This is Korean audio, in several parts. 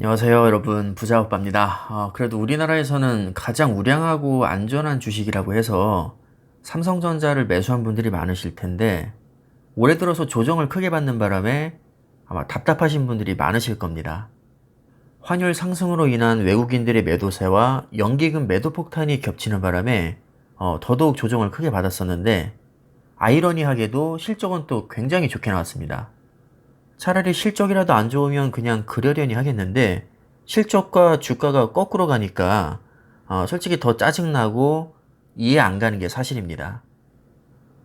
안녕하세요, 여러분. 부자오빠입니다. 그래도 우리나라에서는 가장 우량하고 안전한 주식이라고 해서 삼성전자를 매수한 분들이 많으실 텐데, 올해 들어서 조정을 크게 받는 바람에 아마 답답하신 분들이 많으실 겁니다. 환율 상승으로 인한 외국인들의 매도세와 연기금 매도 폭탄이 겹치는 바람에 더더욱 조정을 크게 받았었는데, 아이러니하게도 실적은 또 굉장히 좋게 나왔습니다. 차라리 실적이라도 안 좋으면 그냥 그러려니 하겠는데 실적과 주가가 거꾸로 가니까 솔직히 더 짜증나고 이해 안 가는 게 사실입니다.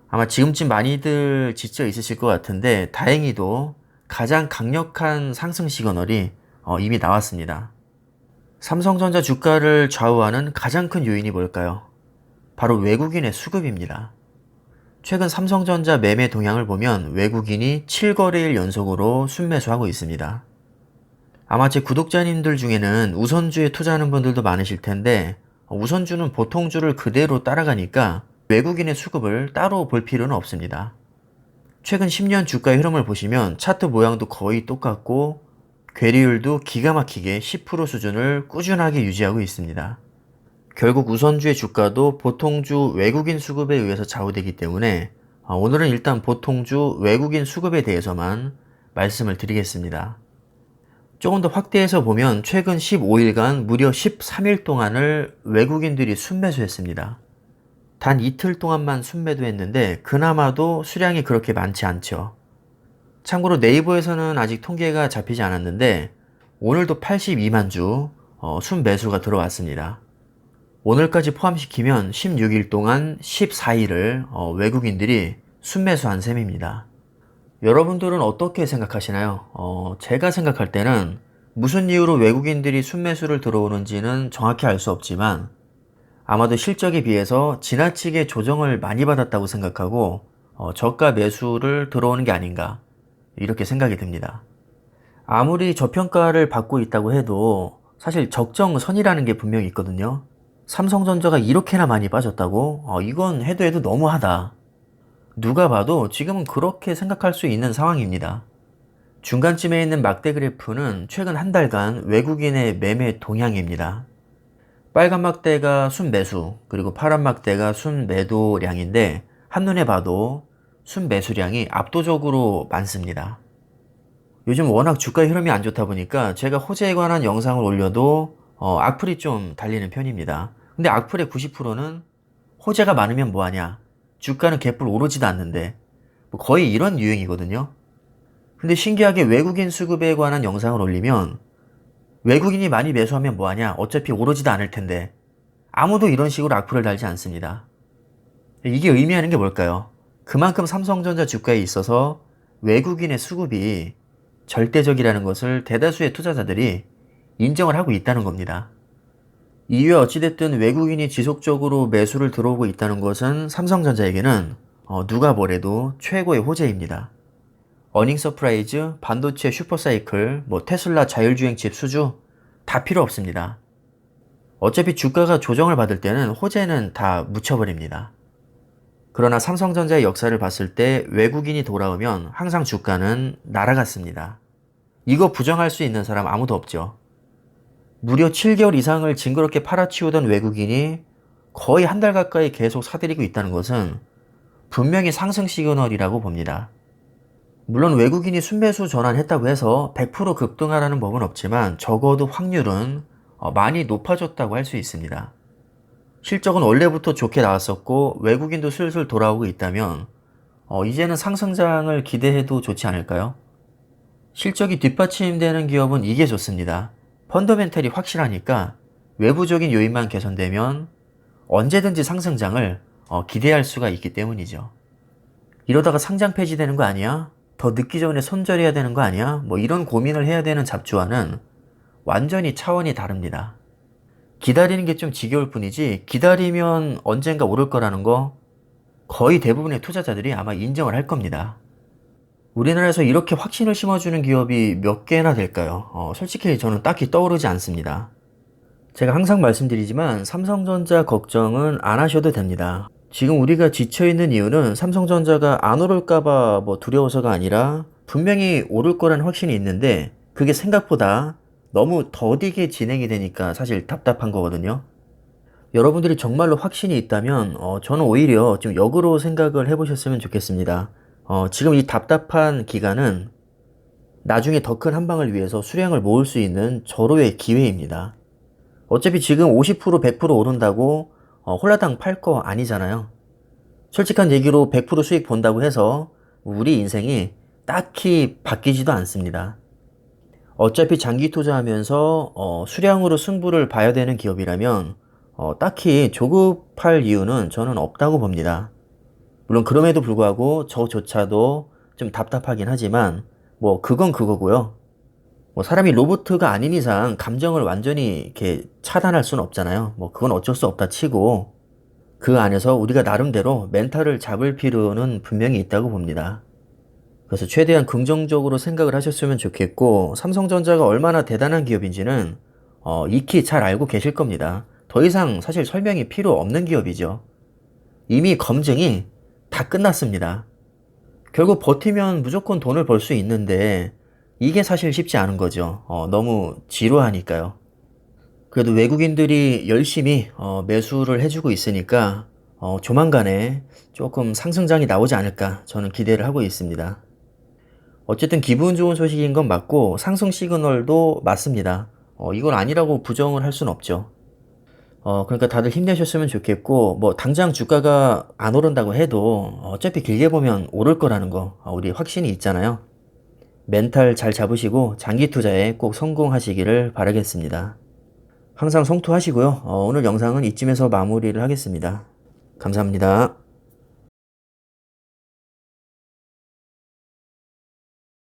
아마 지금쯤 많이들 지쳐 있으실 것 같은데 다행히도 가장 강력한 상승 시그널이 이미 나왔습니다. 삼성전자 주가를 좌우하는 가장 큰 요인이 뭘까요? 바로 외국인의 수급입니다. 최근 삼성전자 매매 동향을 보면 외국인이 7거래일 연속으로 순매수하고 있습니다. 아마 제 구독자님들 중에는 우선주에 투자하는 분들도 많으실 텐데 우선주는 보통주를 그대로 따라가니까 외국인의 수급을 따로 볼 필요는 없습니다. 최근 10년 주가의 흐름을 보시면 차트 모양도 거의 똑같고 괴리율도 기가 막히게 10% 수준을 꾸준하게 유지하고 있습니다. 결국 우선주의 주가도 보통주 외국인 수급에 의해서 좌우되기 때문에 오늘은 일단 보통주 외국인 수급에 대해서만 말씀을 드리겠습니다. 조금 더 확대해서 보면 최근 15일간 무려 13일 동안을 외국인들이 순매수했습니다. 단 이틀 동안만 순매도했는데 그나마도 수량이 그렇게 많지 않죠. 참고로 네이버에서는 아직 통계가 잡히지 않았는데 오늘도 82만 주 순매수가 들어왔습니다. 오늘까지 포함시키면 16일 동안 14일을 외국인들이 순매수한 셈입니다. 여러분들은 어떻게 생각하시나요? 제가 생각할 때는 무슨 이유로 외국인들이 순매수를 들어오는지는 정확히 알 수 없지만 아마도 실적에 비해서 지나치게 조정을 많이 받았다고 생각하고 저가 매수를 들어오는 게 아닌가 이렇게 생각이 듭니다. 아무리 저평가를 받고 있다고 해도 사실 적정선이라는 게 분명히 있거든요. 삼성전자가 이렇게나 많이 빠졌다고? 이건 해도 해도 너무하다. 누가 봐도 지금은 그렇게 생각할 수 있는 상황입니다. 중간쯤에 있는 막대 그래프는 최근 한 달간 외국인의 매매 동향입니다. 빨간 막대가 순매수, 그리고 파란 막대가 순매도량인데 한눈에 봐도 순매수량이 압도적으로 많습니다. 요즘 워낙 주가의 흐름이 안 좋다 보니까 제가 호재에 관한 영상을 올려도 악플이 좀 달리는 편입니다. 근데 악플의 90%는 호재가 많으면 뭐하냐, 주가는 개뿔 오르지도 않는데, 뭐 거의 이런 유행이거든요. 근데 신기하게 외국인 수급에 관한 영상을 올리면 외국인이 많이 매수하면 뭐하냐, 어차피 오르지도 않을 텐데, 아무도 이런 식으로 악플을 달지 않습니다. 이게 의미하는 게 뭘까요? 그만큼 삼성전자 주가에 있어서 외국인의 수급이 절대적이라는 것을 대다수의 투자자들이 인정을 하고 있다는 겁니다. 이후에 어찌됐든 외국인이 지속적으로 매수를 들어오고 있다는 것은 삼성전자에게는 누가 뭐래도 최고의 호재입니다. 어닝 서프라이즈, 반도체 슈퍼사이클, 테슬라 자율주행칩 수주 다 필요 없습니다. 어차피 주가가 조정을 받을 때는 호재는 다 묻혀버립니다. 그러나 삼성전자의 역사를 봤을 때 외국인이 돌아오면 항상 주가는 날아갔습니다. 이거 부정할 수 있는 사람 아무도 없죠. 무려 7개월 이상을 징그럽게 팔아치우던 외국인이 거의 한 달 가까이 계속 사들이고 있다는 것은 분명히 상승 시그널이라고 봅니다. 물론 외국인이 순매수 전환했다고 해서 100% 급등하라는 법은 없지만 적어도 확률은 많이 높아졌다고 할 수 있습니다. 실적은 원래부터 좋게 나왔었고 외국인도 슬슬 돌아오고 있다면 이제는 상승장을 기대해도 좋지 않을까요? 실적이 뒷받침되는 기업은 이게 좋습니다. 펀더멘털이 확실하니까 외부적인 요인만 개선되면 언제든지 상승장을 기대할 수가 있기 때문이죠. 이러다가 상장 폐지되는 거 아니야? 더 늦기 전에 손절해야 되는 거 아니야? 이런 고민을 해야 되는 잡주와는 완전히 차원이 다릅니다. 기다리는 게 좀 지겨울 뿐이지 기다리면 언젠가 오를 거라는 거 거의 대부분의 투자자들이 아마 인정을 할 겁니다. 우리나라에서 이렇게 확신을 심어주는 기업이 몇 개나 될까요? 솔직히 저는 딱히 떠오르지 않습니다. 제가 항상 말씀드리지만 삼성전자 걱정은 안 하셔도 됩니다. 지금 우리가 지쳐있는 이유는 삼성전자가 안 오를까봐 두려워서가 아니라 분명히 오를 거라는 확신이 있는데 그게 생각보다 너무 더디게 진행이 되니까 사실 답답한 거거든요. 여러분들이 정말로 확신이 있다면 저는 오히려 좀 역으로 생각을 해보셨으면 좋겠습니다. 지금 이 답답한 기간은 나중에 더 큰 한방을 위해서 수량을 모을 수 있는 절호의 기회입니다. 어차피 지금 50% 100% 오른다고 홀라당 팔 거 아니잖아요. 솔직한 얘기로 100% 수익 본다고 해서 우리 인생이 딱히 바뀌지도 않습니다. 어차피 장기 투자하면서 수량으로 승부를 봐야 되는 기업이라면 딱히 조급할 이유는 저는 없다고 봅니다. 물론 그럼에도 불구하고 저조차도 좀 답답하긴 하지만 뭐 그건 그거고요. 뭐 사람이 로봇가 아닌 이상 감정을 완전히 이렇게 차단할 수는 없잖아요. 뭐 그건 어쩔 수 없다 치고 그 안에서 우리가 나름대로 멘탈을 잡을 필요는 분명히 있다고 봅니다. 그래서 최대한 긍정적으로 생각을 하셨으면 좋겠고 삼성전자가 얼마나 대단한 기업인지는 익히 잘 알고 계실 겁니다. 더 이상 사실 설명이 필요 없는 기업이죠. 이미 검증이 다 끝났습니다. 결국 버티면 무조건 돈을 벌 수 있는데 이게 사실 쉽지 않은 거죠. 너무 지루하니까요. 그래도 외국인들이 열심히 매수를 해주고 있으니까 조만간에 조금 상승장이 나오지 않을까 저는 기대를 하고 있습니다. 어쨌든 기분 좋은 소식인 건 맞고 상승 시그널도 맞습니다. 이걸 아니라고 부정을 할 순 없죠. 그러니까 다들 힘내셨으면 좋겠고 뭐 당장 주가가 안 오른다고 해도 어차피 길게 보면 오를 거라는 거 우리 확신이 있잖아요. 멘탈 잘 잡으시고 장기 투자에 꼭 성공하시기를 바라겠습니다. 항상 성투하시고요. 오늘 영상은 이쯤에서 마무리를 하겠습니다. 감사합니다.